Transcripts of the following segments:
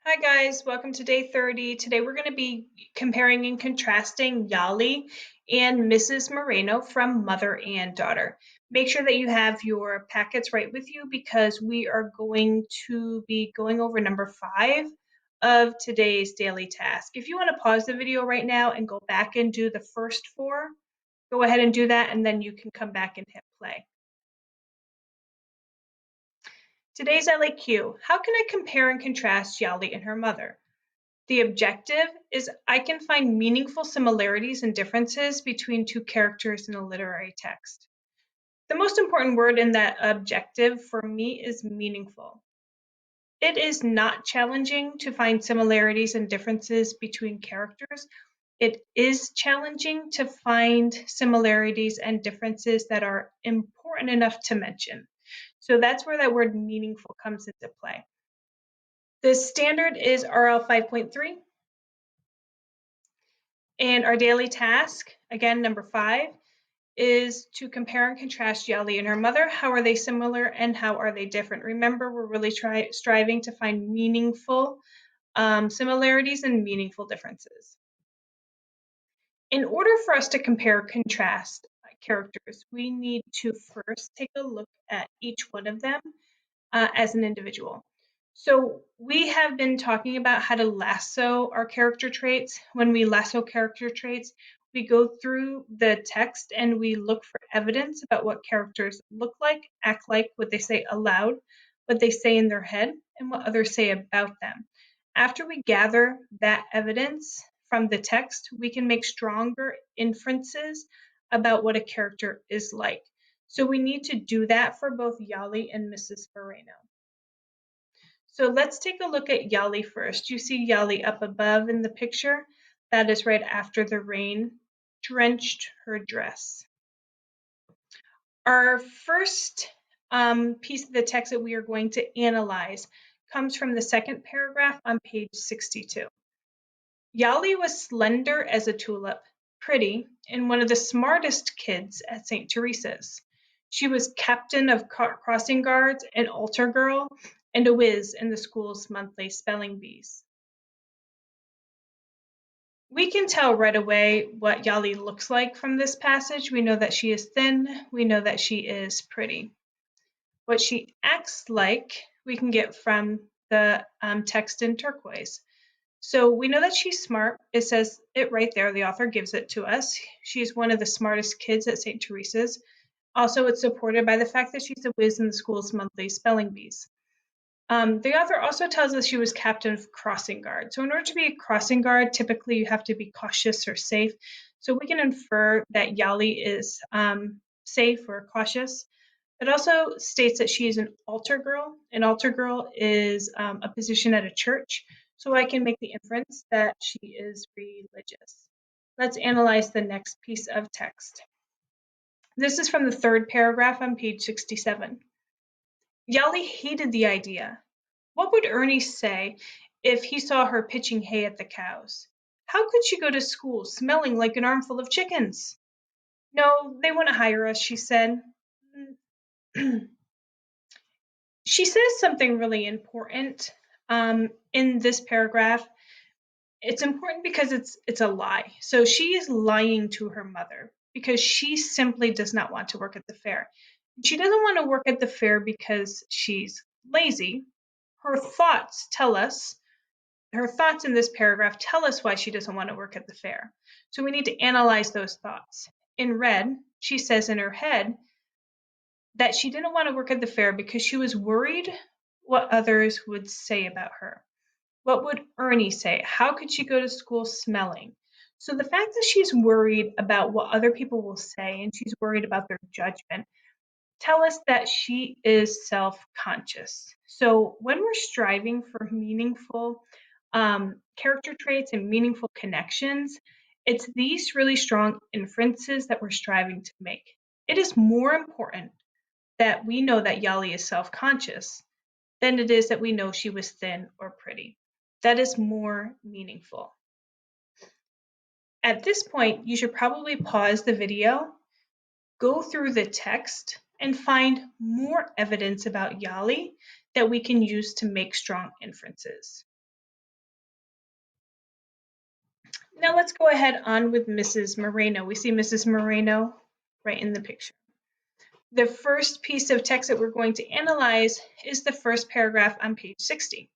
Hi guys, welcome to day 30. Today we're going to be comparing and contrasting Yollie and Mrs. Moreno from Mother and Daughter. Make sure that you have your packets right with you because we are going to be going over number 5 of today's daily task. If you want to pause the video right now and go back and do the first 4, go ahead and do that and then you can come back and hit play. Today's LAQ, how can I compare and contrast Yollie and her mother? The objective is I can find meaningful similarities and differences between two characters in a literary text. The most important word in that objective for me is meaningful. It is not challenging to find similarities and differences between characters. It is challenging to find similarities and differences that are important enough to mention. So that's where that word meaningful comes into play. The standard is RL 5.3. And our daily task, again, number 5, is to compare and contrast Yollie and her mother. How are they similar and how are they different? Remember, we're really striving to find meaningful similarities and meaningful differences. In order for us to compare contrast characters, we need to first take a look at each one of them as an individual. So we have been talking about how to lasso our character traits. When we lasso character traits, we go through the text and we look for evidence about what characters look like, act like, what they say aloud, what they say in their head, and what others say about them. After we gather that evidence from the text, we can make stronger inferences about what a character is like. So we need to do that for both Yollie and Mrs. Moreno. So let's take a look at Yollie first. You see Yollie up above in the picture? That is right after the rain drenched her dress. Our first piece of the text that we are going to analyze comes from the second paragraph on page 62. Yollie was slender as a tulip, pretty, and one of the smartest kids at St. Teresa's. She was captain of crossing guards, an altar girl, and a whiz in the school's monthly spelling bees. We can tell right away what Yollie looks like from this passage. We know that she is thin. We know that she is pretty. What she acts like, we can get from the text in turquoise. So we know that she's smart. It says it right there. The author gives it to us. She's one of the smartest kids at St. Teresa's. Also, it's supported by the fact that she's a whiz in the school's monthly spelling bees. The author also tells us she was captain of crossing guard. So in order to be a crossing guard, typically you have to be cautious or safe. So we can infer that Yollie is safe or cautious. It also states that she is an altar girl. An altar girl is a position at a church. So I can make the inference that she is religious. Let's analyze the next piece of text. This is from the third paragraph on page 67. Yollie hated the idea. What would Ernie say if he saw her pitching hay at the cows? How could she go to school smelling like an armful of chickens? No, they wouldn't hire us, she said. She says something really important in this paragraph. It's important because it's a lie. So she is lying to her mother because she simply does not want to work at the fair. She doesn't want to work at the fair because she's lazy. Her thoughts in this paragraph tell us why she doesn't want to work at the fair. So we need to analyze those thoughts. In red, she says in her head that she didn't want to work at the fair because she was worried what others would say about her. What would Ernie say? How could she go to school smelling? So the fact that she's worried about what other people will say and she's worried about their judgment tell us that she is self-conscious. So when we're striving for meaningful character traits and meaningful connections, it's these really strong inferences that we're striving to make. It is more important that we know that Yollie is self-conscious than it is that we know she was thin or pretty. That is more meaningful. At this point, you should probably pause the video, go through the text, and find more evidence about Yollie that we can use to make strong inferences. Now let's go ahead on with Mrs. Moreno. We see Mrs. Moreno right in the picture. The first piece of text that we're going to analyze is the first paragraph on page 60.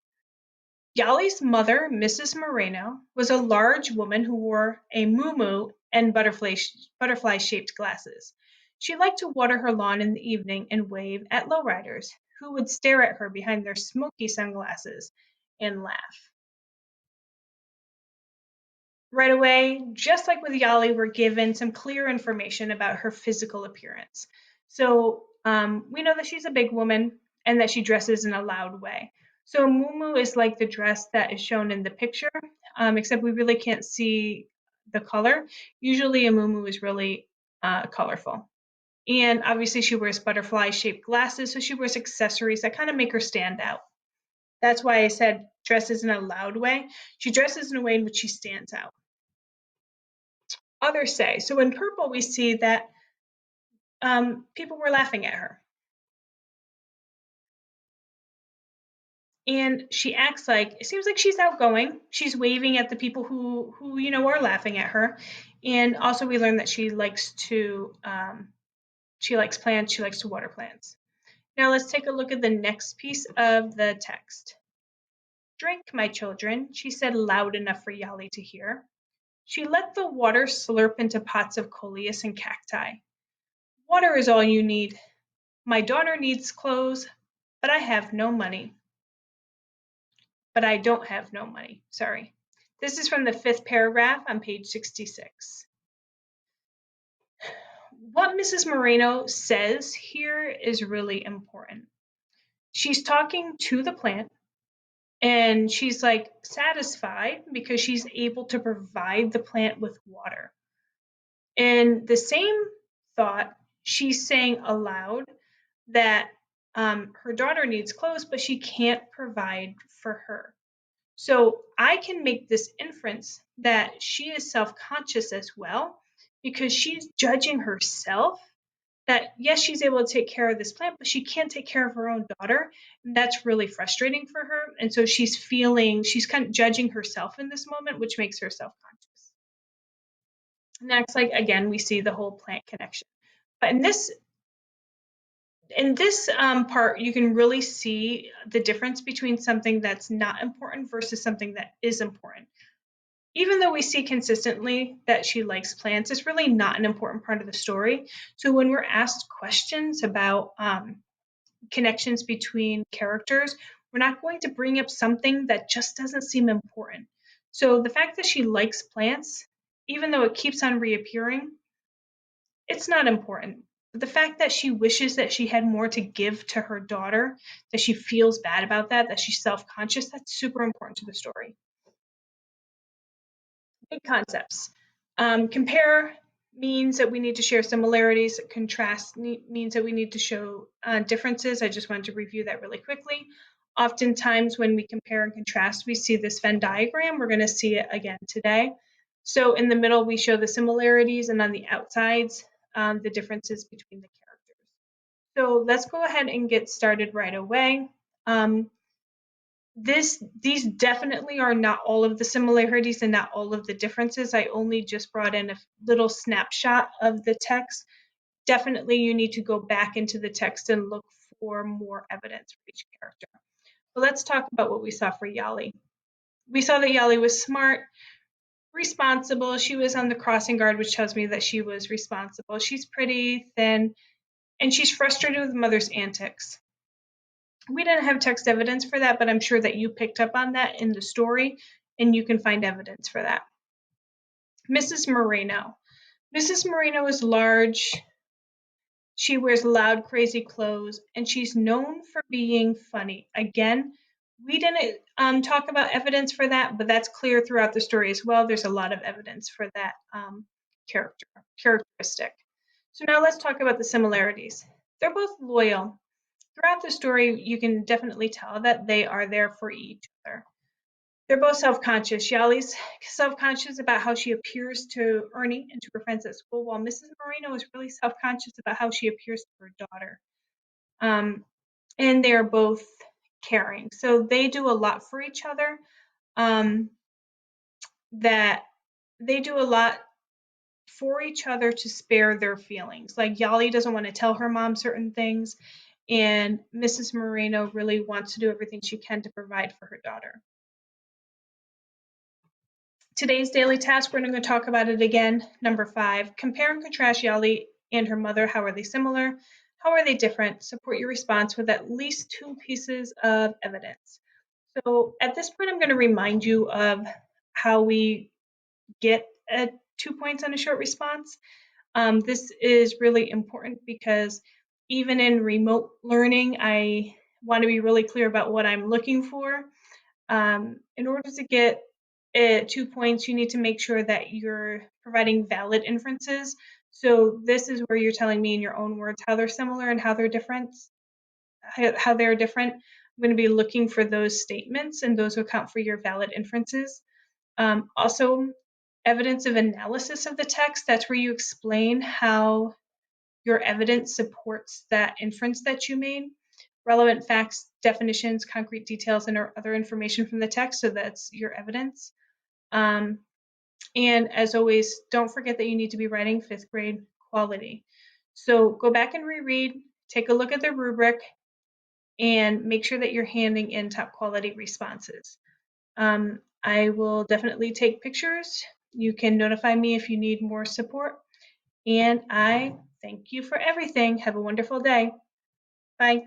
Yollie's mother, Mrs. Moreno, was a large woman who wore a muumuu and butterfly-shaped glasses. She liked to water her lawn in the evening and wave at lowriders, who would stare at her behind their smoky sunglasses and laugh. Right away, just like with Yollie, we're given some clear information about her physical appearance. So we know that she's a big woman and that she dresses in a loud way. So a muumuu is like the dress that is shown in the picture, except we really can't see the color. Usually a muumuu is really colorful. And obviously she wears butterfly-shaped glasses, so she wears accessories that kind of make her stand out. That's why I said dresses in a loud way. She dresses in a way in which she stands out. Others say. So in purple, we see that people were laughing at her. And she acts like, it seems like she's outgoing. She's waving at the people who are laughing at her. And also we learned that she likes plants, she likes to water plants. Now let's take a look at the next piece of the text. Drink, my children, she said loud enough for Yollie to hear. She let the water slurp into pots of coleus and cacti. Water is all you need. My daughter needs clothes, but I have no money. But I don't have no money. Sorry. This is from the 5th paragraph on page 66. What Mrs. Moreno says here is really important. She's talking to the plant and she's like satisfied because she's able to provide the plant with water. In the same thought, she's saying aloud that her daughter needs clothes, but she can't provide for her. So I can make this inference that she is self-conscious as well because she's judging herself that yes, she's able to take care of this plant, but she can't take care of her own daughter. And that's really frustrating for her. And so she's kind of judging herself in this moment, which makes her self-conscious. Next, like again, we see the whole plant connection. But in this part, you can really see the difference between something that's not important versus something that is important. Even though we see consistently that she likes plants, it's really not an important part of the story. So when we're asked questions about connections between characters, we're not going to bring up something that just doesn't seem important. So the fact that she likes plants, even though it keeps on reappearing, it's not important. But the fact that she wishes that she had more to give to her daughter, that she feels bad about that she's self-conscious, that's super important to the story. Big concepts. Compare means that we need to share similarities. Contrast means that we need to show differences. I just wanted to review that really quickly. Oftentimes when we compare and contrast, we see this Venn diagram. We're going to see it again today. So in the middle, we show the similarities, and on the outsides, the differences between the characters. So let's go ahead and get started right away. These definitely are not all of the similarities and not all of the differences. I only just brought in a little snapshot of the text. Definitely you need to go back into the text and look for more evidence for each character. But let's talk about what we saw for Yollie. We saw that Yollie was smart, responsible. She was on the crossing guard, which tells me that she was responsible. She's pretty, thin, and she's frustrated with mother's antics. We didn't have text evidence for that, but I'm sure that you picked up on that in the story and you can find evidence for that. Mrs. Moreno. Mrs. Moreno is large. She wears loud, crazy clothes, and she's known for being funny. Again, we didn't talk about evidence for that, but that's clear throughout the story as well. There's a lot of evidence for that characteristic. So now let's talk about the similarities. They're both loyal. Throughout the story, you can definitely tell that they are there for each other. They're both self-conscious. Yollie's self-conscious about how she appears to Ernie and to her friends at school, while Mrs. Moreno is really self-conscious about how she appears to her daughter. And they are both caring. So they do a lot for each other that they do a lot for each other to spare their feelings. Like Yollie doesn't want to tell her mom certain things, and Mrs. Moreno really wants to do everything she can to provide for her daughter. Today's daily task, we're going to talk about it again. Number 5, compare and contrast Yali and her mother. How are they similar? How are they different? Support your response with at least 2 pieces of evidence. So at this point, I'm going to remind you of how we get 2 points on a short response. This is really important because even in remote learning, I want to be really clear about what I'm looking for. In order to get 2 points, you need to make sure that you're providing valid inferences. So this is where you're telling me in your own words how they're similar and how they're different. How they're different. I'm going to be looking for those statements, and those will count for your valid inferences. Also, evidence of analysis of the text. That's where you explain how your evidence supports that inference that you made. Relevant facts, definitions, concrete details, and other information from the text. So that's your evidence. And as always, don't forget that you need to be writing 5th grade quality. So go back and reread, take a look at the rubric, and make sure that you're handing in top quality responses. I will definitely take pictures. You can notify me if you need more support. And I thank you for everything. Have a wonderful day. Bye.